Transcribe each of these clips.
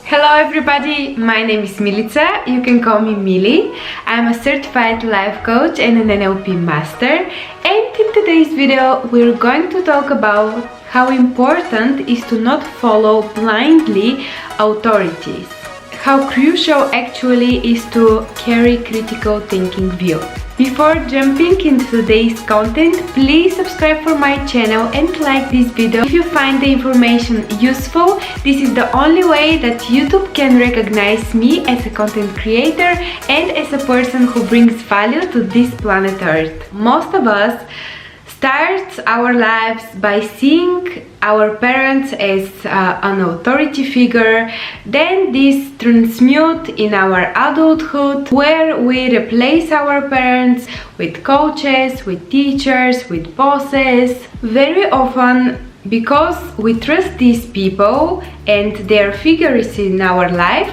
Hello everybody, my name is Militsa, you can call me Millie. I'm a certified life coach and an NLP master, and in today's video we're going to talk about how important is to not follow blindly authorities. How crucial actually is to carry critical thinking view. Before jumping into today's content, please subscribe for my channel and like this video. If you find the information useful, this is the only way that YouTube can recognize me as a content creator and as a person who brings value to this planet Earth. Most of us start our lives by seeing our parents as an authority figure, then this transmutes in our adulthood where we replace our parents with coaches, with teachers, with bosses. Very often, because we trust these people and their figures in our life,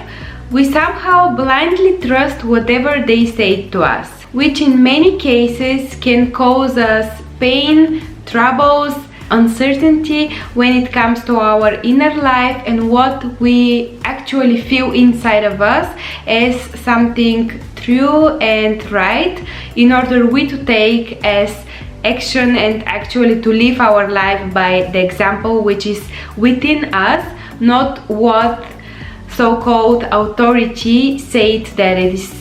we somehow blindly trust whatever they say to us, which in many cases can cause us pain, troubles, uncertainty when it comes to our inner life and what we actually feel inside of us as something true and right, in order we to take as action and actually to live our life by the example which is within us, not what so-called authority said that it is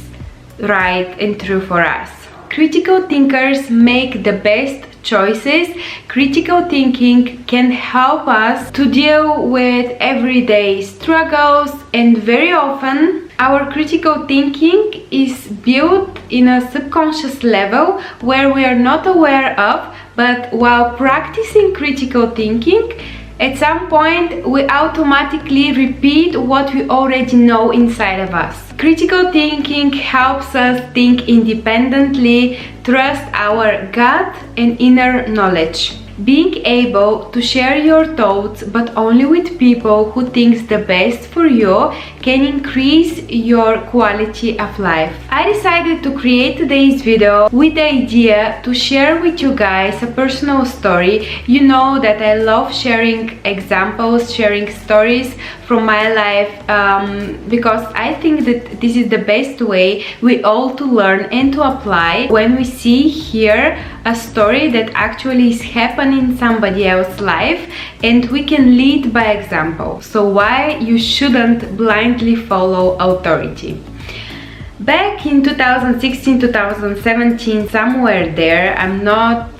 right and true for us. Critical thinkers make the best choices. Critical thinking can help us to deal with everyday struggles, and very often our critical thinking is built in a subconscious level where we are not aware of, but while practicing critical thinking, at some point we automatically repeat what we already know inside of us. Critical thinking helps us think independently, trust our gut and inner knowledge. Being able to share your thoughts, but only with people who think the best for you, can increase your quality of life. I decided to create today's video with the idea to share with you guys a personal story. You know that I love sharing examples, sharing stories from my life, because I think that this is the best way we all to learn and to apply when we see here a story that actually is happening in somebody else's life, and we can lead by example. So why you shouldn't blindly follow authority. Back in 2016-2017, somewhere there, I'm not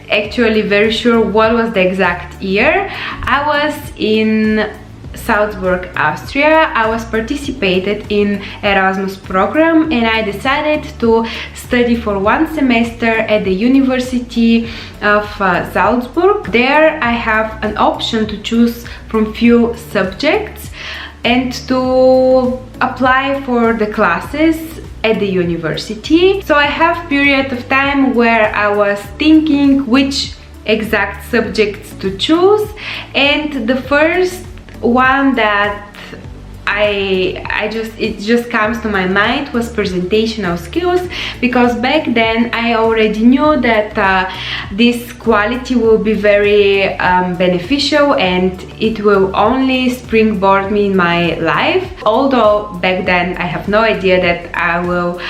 actually very sure what was the exact year, I was in Salzburg, Austria. I was participated in Erasmus program and I decided to study for one semester at the University of Salzburg. There I have an option to choose from few subjects and to apply for the classes at the university. So I have period of time where I was thinking which exact subjects to choose, and the first one that it just comes to my mind was presentational skills, because back then I already knew that this quality will be very beneficial and it will only springboard me in my life. Although back then I have no idea that I will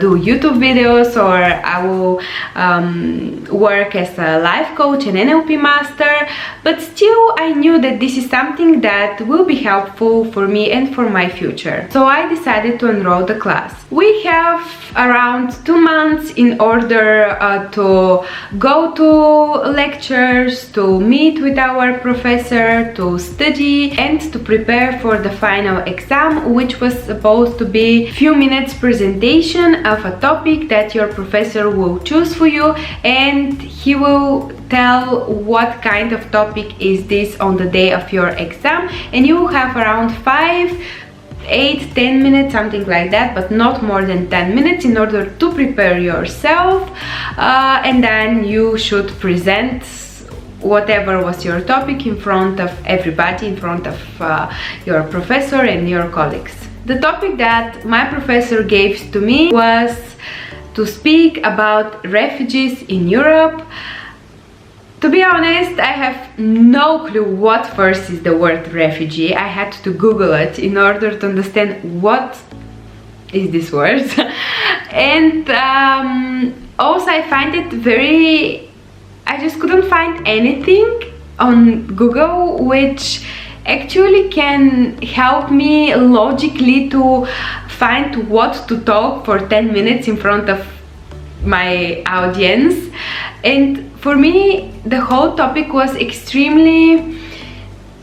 do YouTube videos or I will work as a life coach and NLP master, but still I knew that this is something that will be helpful for me and for my future. So I decided to enroll the class. We have around 2 months in order to go to lectures, to meet with our professor, to study and to prepare for the final exam, which was supposed to be few minutes presentation of a topic that your professor will choose for you, and he will tell what kind of topic is this on the day of your exam, and you will have around 5, 8, 10 minutes, something like that, but not more than 10 minutes in order to prepare yourself, and then you should present whatever was your topic in front of everybody, in front of your professor and your colleagues. The topic that my professor gave to me was to speak about refugees in Europe, To be honest, I have no clue what first is the word refugee. I had to Google it in order to understand what is this word. And also I find it very... I just couldn't find anything on Google which actually can help me logically to find what to talk for 10 minutes in front of my audience. And for me, the whole topic was extremely...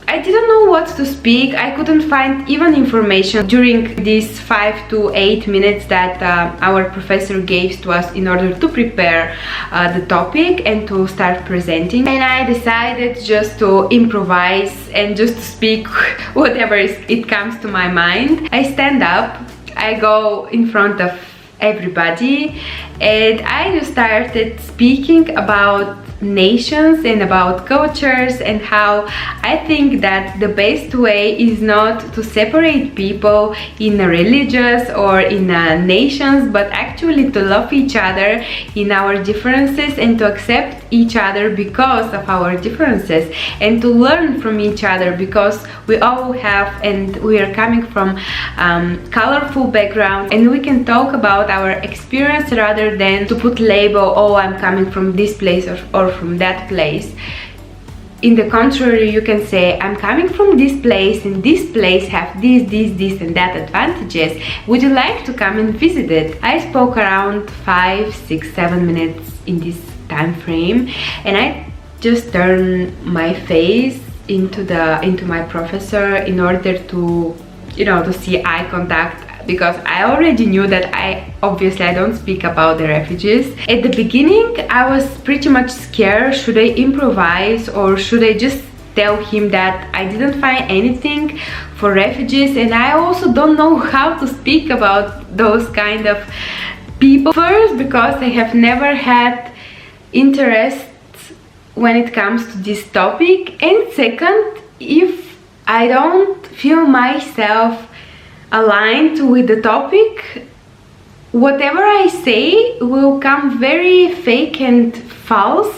I didn't know what to speak. I couldn't find even information during these 5 to 8 minutes that our professor gave to us in order to prepare the topic and to start presenting. And I decided just to improvise and just to speak whatever it comes to my mind. I stand up, I go in front of everybody, and I just started speaking about nations and about cultures, and how I think that the best way is not to separate people in religious or in nations, but actually to love each other in our differences and to accept each other because of our differences, and to learn from each other because we all have, and we are coming from colorful backgrounds, and we can talk about our experience rather than to put label, oh, I'm coming from this place or from that place. In the contrary, you can say, I'm coming from this place, and this place have this and that advantages. Would you like to come and visit it? I spoke around 5, 6, 7 minutes in this time frame, and I just turned my face into my professor in order to, you know, to see eye contact, because I already knew that I don't speak about the refugees. At the beginning, I was pretty much scared. Should I improvise, or should I just tell him that I didn't find anything for refugees, and I also don't know how to speak about those kind of people. First, because I have never had interest when it comes to this topic, and second, if I don't feel myself aligned with the topic, whatever I say will come very fake and false,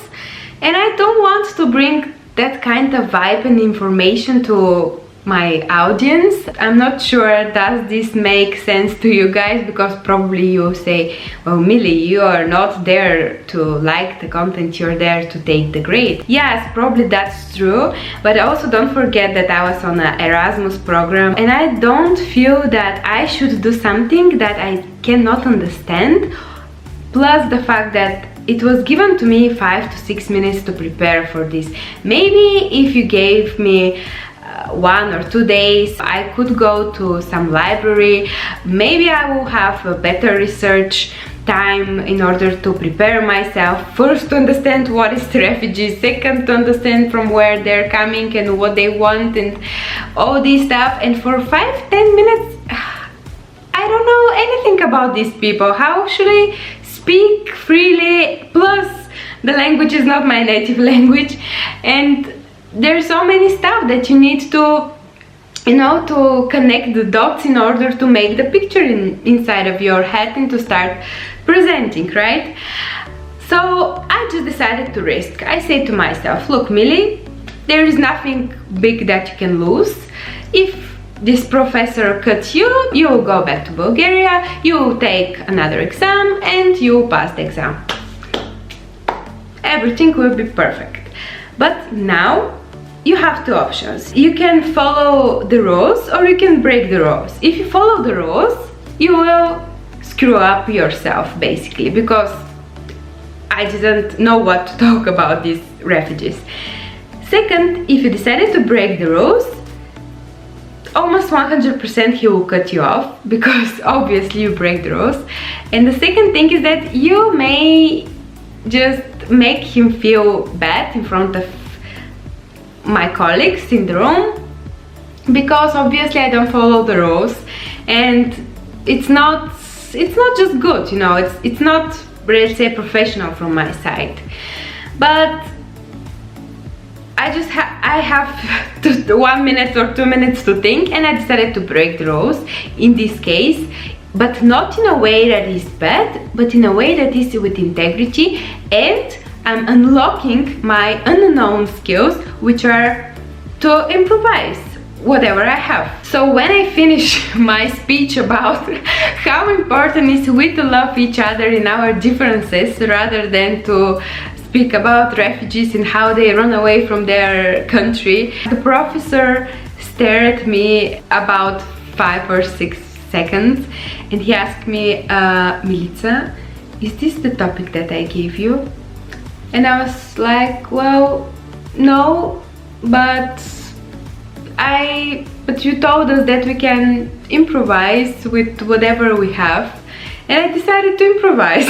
and I don't want to bring that kind of vibe and information to my audience. I'm not sure does this make sense to you guys, because probably you say, well, Millie, you are not there to like the content, you're there to take the grade. Yes, probably that's true, but also don't forget that I was on an Erasmus program, and I don't feel that I should do something that I cannot understand, plus the fact that it was given to me 5 to 6 minutes to prepare for this. Maybe if you gave me 1 or 2 days, I could go to some library. Maybe I will have a better research time in order to prepare myself. First, to understand what is refugees, second, to understand from where they're coming and what they want and all this stuff. And for 5-10 minutes, I don't know anything about these people. How should I speak freely? Plus, the language is not my native language, and there's so many stuff that you need to, you know, to connect the dots in order to make the picture inside of your head and to start presenting, right? So I just decided to risk. I said to myself, look, Millie, there is nothing big that you can lose. If this professor cuts you, you will go back to Bulgaria, you will take another exam, and you will pass the exam. Everything will be perfect. But now you have 2 options. You can follow the rules, or you can break the rules. If you follow the rules, you will screw up yourself, basically, because I didn't know what to talk about these refugees. Second, if you decided to break the rules, almost 100% he will cut you off, because obviously you break the rules. And the second thing is that you may just make him feel bad in front of my colleagues in the room, because obviously I don't follow the rules, and it's not just good, you know, it's not, let's say, professional from my side. But I have 1 minute or 2 minutes to think, and I decided to break the rules in this case, but not in a way that is bad, but in a way that is with integrity, and I'm unlocking my unknown skills, which are to improvise whatever I have. So when I finish my speech about how important it is we to love each other in our differences rather than to speak about refugees and how they run away from their country, the professor stared at me about 5 or 6 seconds and he asked me, Militsa, is this the topic that I gave you? And I was like, well, no, but you told us that we can improvise with whatever we have, and I decided to improvise.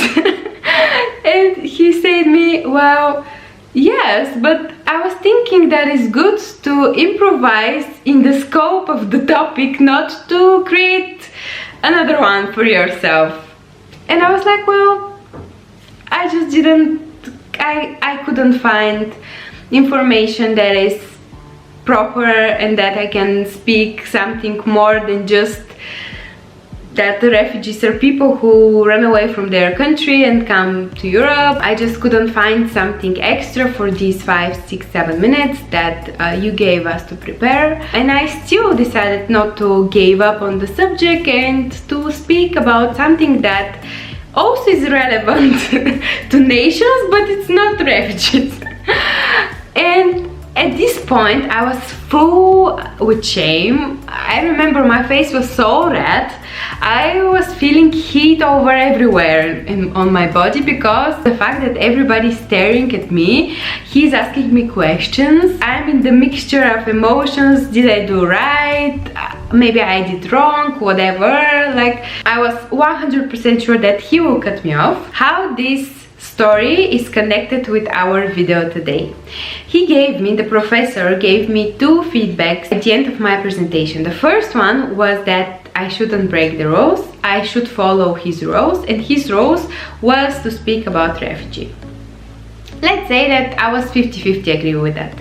And he said me, well, yes, but I was thinking that it's good to improvise in the scope of the topic, not to create another one for yourself. And I was like, well, I just didn't, I couldn't find information that is proper and that I can speak something more than just that the refugees are people who run away from their country and come to Europe. I just couldn't find something extra for these 5, 6, 7 minutes that you gave us to prepare. And I still decided not to give up on the subject and to speak about something that also is relevant to nations, but it's not refugees. And at this point I was full with shame. I remember my face was so red. I was feeling heat over everywhere on my body because the fact that everybody's staring at me, he's asking me questions. I'm in the mixture of emotions. Did I do right? Maybe I did wrong, whatever. Like, I was 100% sure that he will cut me off. How this story is connected with our video today. The professor gave me 2 feedbacks at the end of my presentation. The first one was that I shouldn't break the rules, I should follow his rules, and his rules was to speak about refugee. Let's say that I was 50-50 agree with that.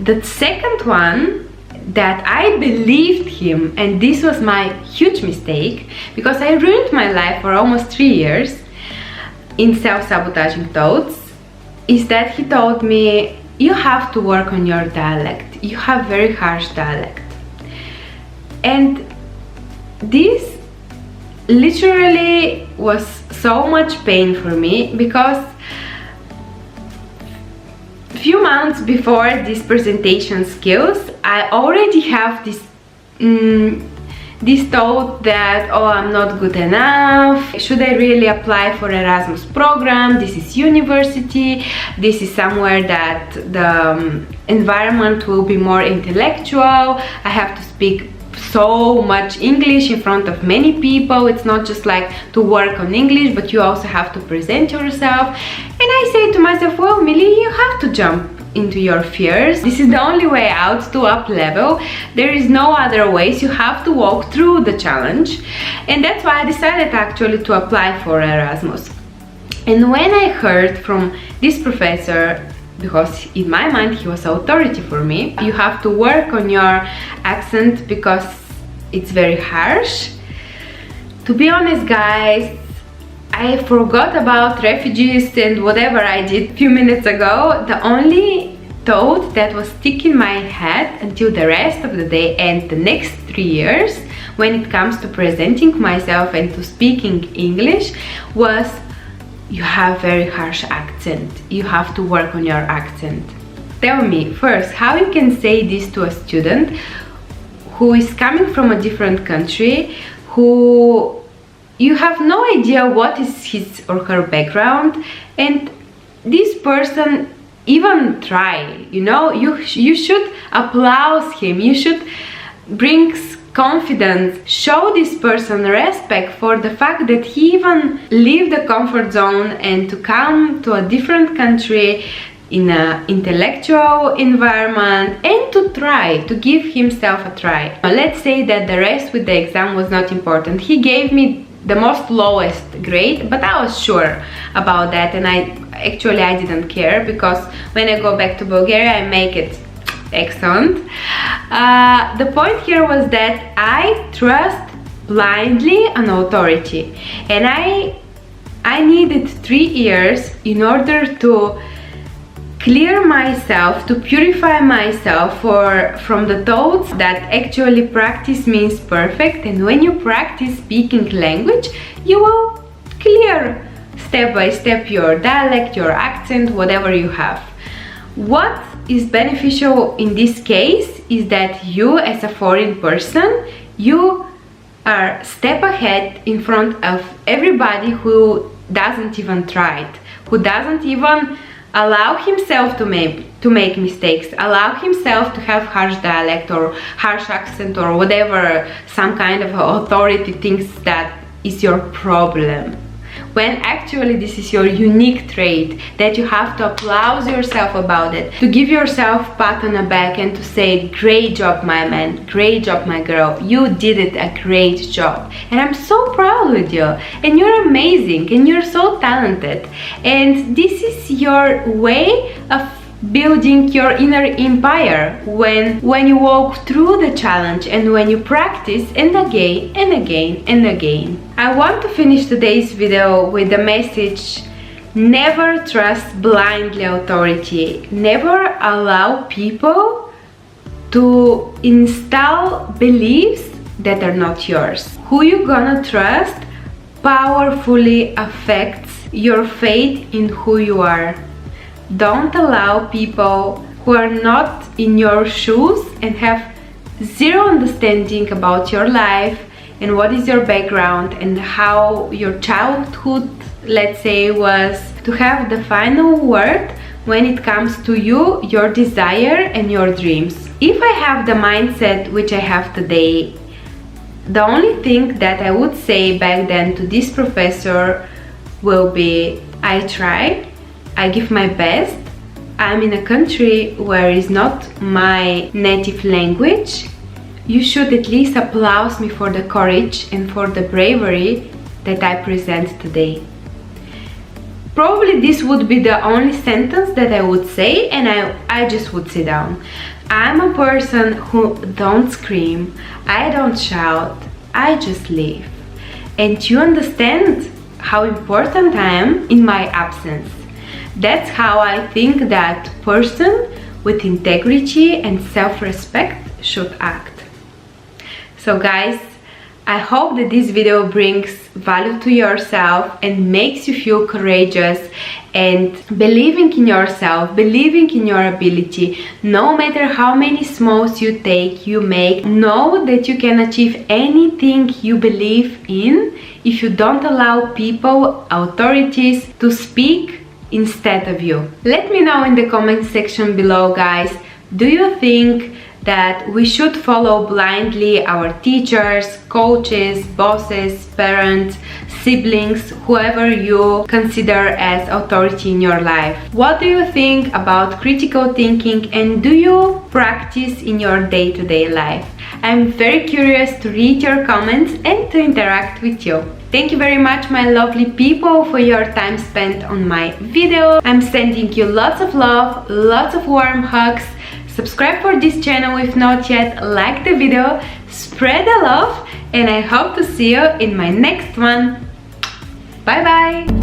The second one, that I believed him, and this was my huge mistake because I ruined my life for almost 3 years in self-sabotaging thoughts, is that he told me, you have to work on your dialect, you have very harsh dialect. And this literally was so much pain for me because few months before this presentation skills I already have this thought that, oh, I'm not good enough, should I really apply for Erasmus program, this is university, this is somewhere that the environment will be more intellectual, I have to speak so much English in front of many people, it's not just like to work on English, but you also have to present yourself. And I say to myself, well, Millie, you have to jump into your fears. This is the only way out to up level. There is no other ways. You have to walk through the challenge. And that's why I decided actually to apply for Erasmus. And when I heard from this professor, because in my mind he was authority for me, you have to work on your accent because it's very harsh. To be honest, guys, I forgot about refugees and whatever I did a few minutes ago. The only thought that was stuck in my head until the rest of the day and the next 3 years when it comes to presenting myself and to speaking English was, you have very harsh accent, you have to work on your accent. Tell me first how you can say this to a student who is coming from a different country, who you have no idea what is his or her background, and this person even try, you know, you should applaud him, you should bring confidence, show this person respect for the fact that he even leave the comfort zone and to come to a different country in an intellectual environment and to try, to give himself a try. Let's say that the rest with the exam was not important. He gave me the most lowest grade, but I was sure about that, and I didn't care because when I go back to Bulgaria I make it excellent. The point here was that I trust blindly an authority, and I needed 3 years in order to clear myself, to purify myself from the thoughts that actually practice means perfect. And when you practice speaking language, you will clear step by step your dialect, your accent, whatever you have. What is beneficial in this case is that you, as a foreign person, you are step ahead in front of everybody who doesn't even try it, who doesn't even allow himself to make mistakes, allow himself to have harsh dialect or harsh accent or whatever some kind of authority thinks that is your problem. When actually this is your unique trait, that you have to applaud yourself about it, to give yourself pat on the back and to say, great job my man, great job my girl, you did it, a great job, and I'm so proud with you, and you're amazing, and you're so talented. And this is your way of building your inner empire when you walk through the challenge and when you practice, and again and again and again. I want to finish today's video with the message: never trust blindly authority. Never allow people to install beliefs that are not yours. Who you gonna trust powerfully affects your faith in who you are. Don't allow people who are not in your shoes and have zero understanding about your life and what is your background and how your childhood, let's say, was, to have the final word when it comes to you, your desire and your dreams. If I have the mindset which I have today, the only thing that I would say back then to this professor will be, I try, I give my best. I'm in a country where it's not my native language. You should at least applaud me for the courage and for the bravery that I present today. Probably this would be the only sentence that I would say, and I just would sit down. I'm a person who don't scream, I don't shout, I just live. And you understand how important I am in my absence. That's how I think that person with integrity and self-respect should act. So guys, I hope that this video brings value to yourself and makes you feel courageous and believing in yourself, believing in your ability. No matter how many smalls you make, know that you can achieve anything you believe in if you don't allow people, authorities, to speak instead of you. Let me know in the comment section below, guys, do you think that we should follow blindly our teachers, coaches, bosses, parents, siblings, whoever you consider as authority in your life? What do you think about critical thinking, and do you practice in your day-to-day life? I'm very curious to read your comments and to interact with you. Thank you very much, my lovely people, for your time spent on my video. I'm sending you lots of love, lots of warm hugs. Subscribe for this channel if not yet, like the video, spread the love, and I hope to see you in my next one. Bye bye!